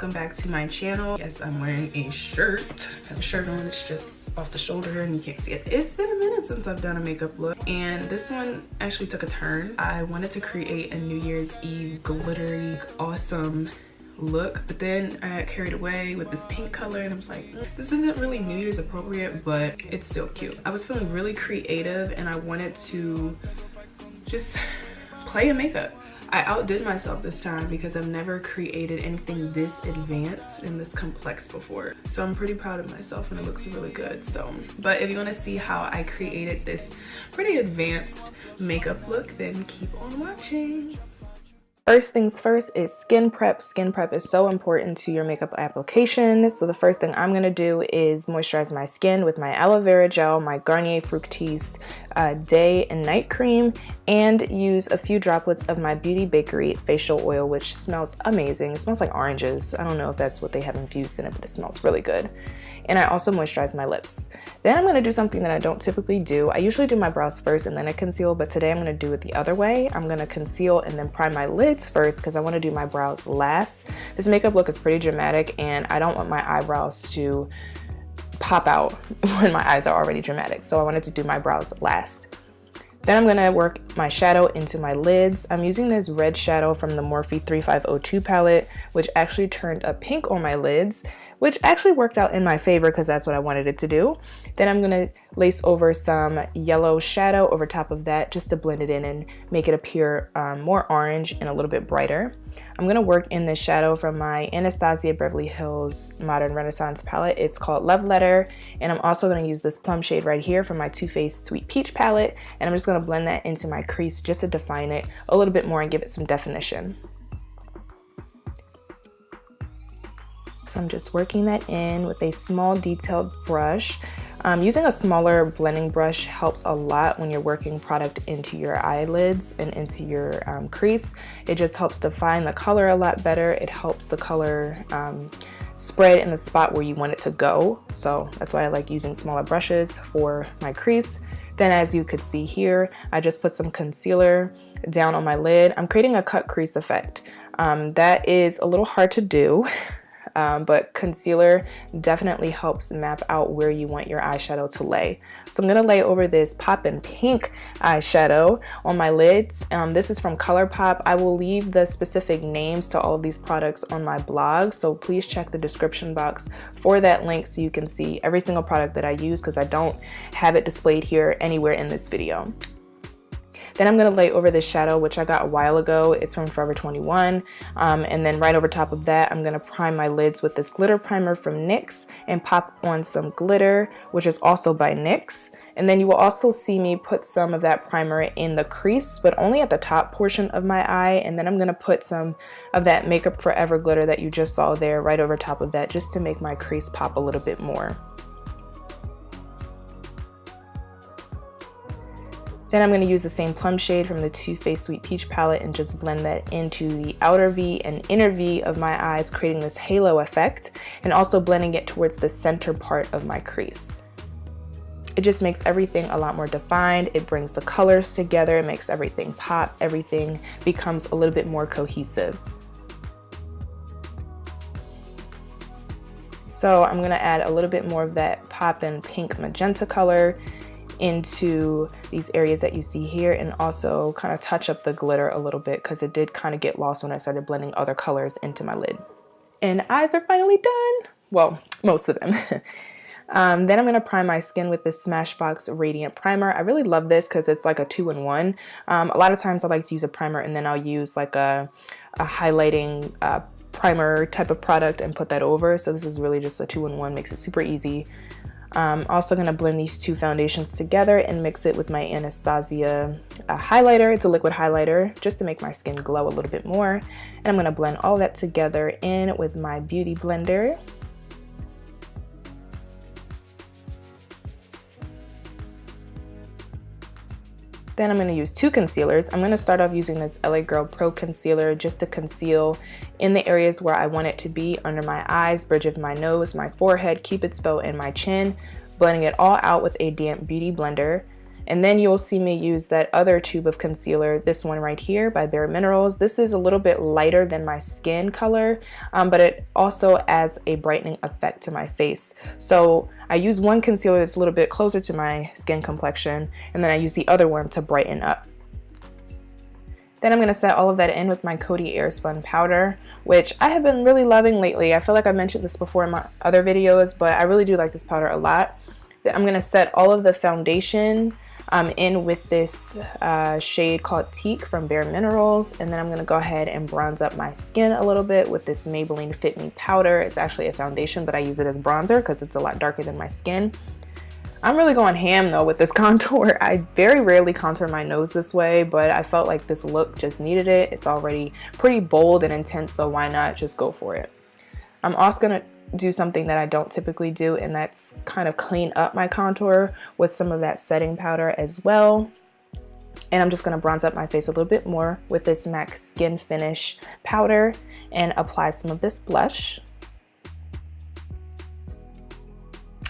welcome back to my channel. Yes, I'm wearing a shirt. I have a shirt on, it's just off the shoulder and you can't see it. It's been a minute since I've done a makeup look, and this one actually took a turn. I wanted to create a New Year's Eve glittery, awesome look, but then I got carried away with this pink color and I was like, this isn't really New Year's appropriate, but it's still cute. I was feeling really creative and I wanted to just play in makeup. I outdid myself this time because I've never created anything this advanced and this complex before. So I'm pretty proud of myself and it looks really good. So, but if you want to see how I created this pretty advanced makeup look, then keep on watching. First things first is skin prep. Skin prep is so important to your makeup application. So the first thing I'm going to do is moisturize my skin with my aloe vera gel, my Garnier Fructis day and night cream, and use a few droplets of my Beauty Bakery facial oil, which smells amazing. It smells like oranges. I don't know if that's what they have infused in it, but it smells really good. And I also moisturize my lips. Then I'm going to do something that I don't typically do. I usually do my brows first and then I conceal, but today I'm going to do it the other way. I'm going to conceal and then prime my lids first because I want to do my brows last. This makeup look is pretty dramatic and I don't want my eyebrows to pop out when my eyes are already dramatic. So I wanted to do my brows last. Then I'm going to work my shadow into my lids. I'm using this red shadow from the Morphe 3502 palette, which actually turned up pink on my lids, which actually worked out in my favor because that's what I wanted it to do. Then I'm going to lace over some yellow shadow over top of that just to blend it in and make it appear more orange and a little bit brighter. I'm going to work in the shadow from my Anastasia Beverly Hills Modern Renaissance palette. It's called Love Letter, and I'm also going to use this plum shade right here from my Too Faced Sweet Peach palette, and I'm just going to blend that into my crease just to define it a little bit more and give it some definition. So I'm just working that in with a small detailed brush. Using a smaller blending brush helps a lot when you're working product into your eyelids and into your crease. It just helps define the color a lot better. It helps the color spread in the spot where you want it to go. So that's why I like using smaller brushes for my crease. Then as you could see here, I just put some concealer down on my lid. I'm creating a cut crease effect. That is a little hard to do. But concealer definitely helps map out where you want your eyeshadow to lay. So I'm going to lay over this Poppin pink eyeshadow on my lids. This is from ColourPop. I will leave the specific names to all of these products on my blog, so please check the description box for that link so you can see every single product that I use because I don't have it displayed here anywhere in this video. Then I'm going to lay over this shadow, which I got a while ago. It's from Forever 21. And then right over top of that, I'm going to prime my lids with this glitter primer from NYX and pop on some glitter, which is also by NYX. And then you will also see me put some of that primer in the crease, but only at the top portion of my eye. And then I'm going to put some of that Makeup Forever glitter that you just saw there right over top of that, just to make my crease pop a little bit more. Then I'm going to use the same plum shade from the Too Faced Sweet Peach palette and just blend that into the outer V and inner V of my eyes, creating this halo effect, and also blending it towards the center part of my crease. It just makes everything a lot more defined. It brings the colors together, it makes everything pop, everything becomes a little bit more cohesive. So I'm going to add a little bit more of that Poppin pink magenta color into these areas that you see here, and also kind of touch up the glitter a little bit because it did kind of get lost when I started blending other colors into my lid. And eyes are finally done. Well, most of them. Then I'm going to prime my skin with this Smashbox Radiant Primer. I really love this because it's like a 2-in-1. A lot of times I like to use a primer and then I'll use like a highlighting primer type of product and put that over. So this is really just a 2-in-1, makes it super easy. I'm also going to blend these two foundations together and mix it with my Anastasia highlighter. It's a liquid highlighter just to make my skin glow a little bit more. And I'm going to blend all that together in with my Beauty Blender. Then I'm going to use two concealers. I'm going to start off using this LA Girl Pro Concealer just to conceal in the areas where I want it to be, under my eyes, bridge of my nose, my forehead, Cupid's bow, and my chin, blending it all out with a damp beauty blender. And then you'll see me use that other tube of concealer, this one right here by Bare Minerals. This is a little bit lighter than my skin color, but it also adds a brightening effect to my face. So I use one concealer that's a little bit closer to my skin complexion, and then I use the other one to brighten up. Then I'm going to set all of that in with my Coty Airspun powder, which I have been really loving lately. I feel like I mentioned this before in my other videos, but I really do like this powder a lot. I'm going to set all of the foundation in with this shade called Teak from Bare Minerals, and then I'm going to go ahead and bronze up my skin a little bit with this Maybelline Fit Me powder. It's actually a foundation, but I use it as bronzer because it's a lot darker than my skin. I'm really going ham though with this contour. I very rarely contour my nose this way, but I felt like this look just needed it. It's already pretty bold and intense, so why not just go for it. I'm also going to do something that I don't typically do, and that's kind of clean up my contour with some of that setting powder as well. And I'm just going to bronze up my face a little bit more with this MAC Skin Finish powder and apply some of this blush.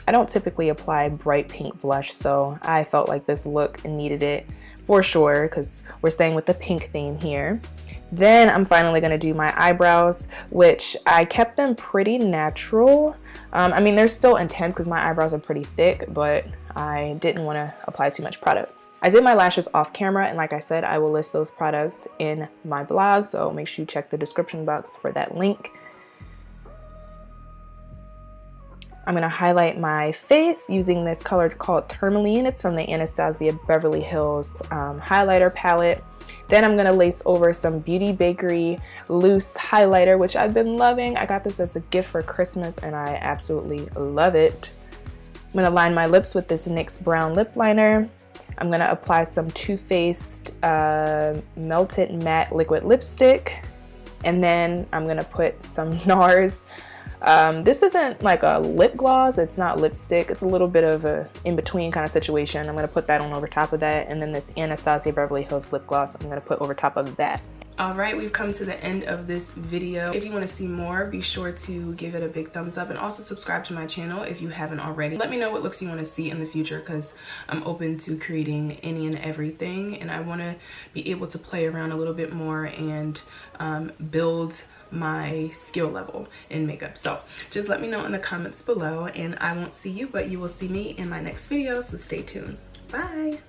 I don't typically apply bright pink blush, so I felt like this look needed it for sure because we're staying with the pink theme here. Then I'm finally going to do my eyebrows, which I kept them pretty natural. I mean, they're still intense because my eyebrows are pretty thick, but I didn't want to apply too much product. I did my lashes off camera, and like I said, I will list those products in my blog, so make sure you check the description box for that link. I'm going to highlight my face using this color called Tourmaline. It's from the Anastasia Beverly Hills highlighter palette. Then I'm going to lace over some Beauty Bakery loose highlighter, which I've been loving. I got this as a gift for Christmas and I absolutely love it. I'm going to line my lips with this NYX brown lip liner. I'm going to apply some Too Faced Melted Matte Liquid Lipstick. And then I'm going to put some NARS. This isn't like a lip gloss, it's not lipstick, it's a little bit of a in-between kind of situation. I'm going to put that on over top of that, and then this Anastasia Beverly Hills lip gloss I'm going to put over top of that. Alright, we've come to the end of this video. If you want to see more, be sure to give it a big thumbs up and also subscribe to my channel if you haven't already. Let me know what looks you want to see in the future because I'm open to creating any and everything, and I want to be able to play around a little bit more and build my skill level in makeup. So just let me know in the comments below, and I won't see you, but you will see me in my next video, so stay tuned. Bye.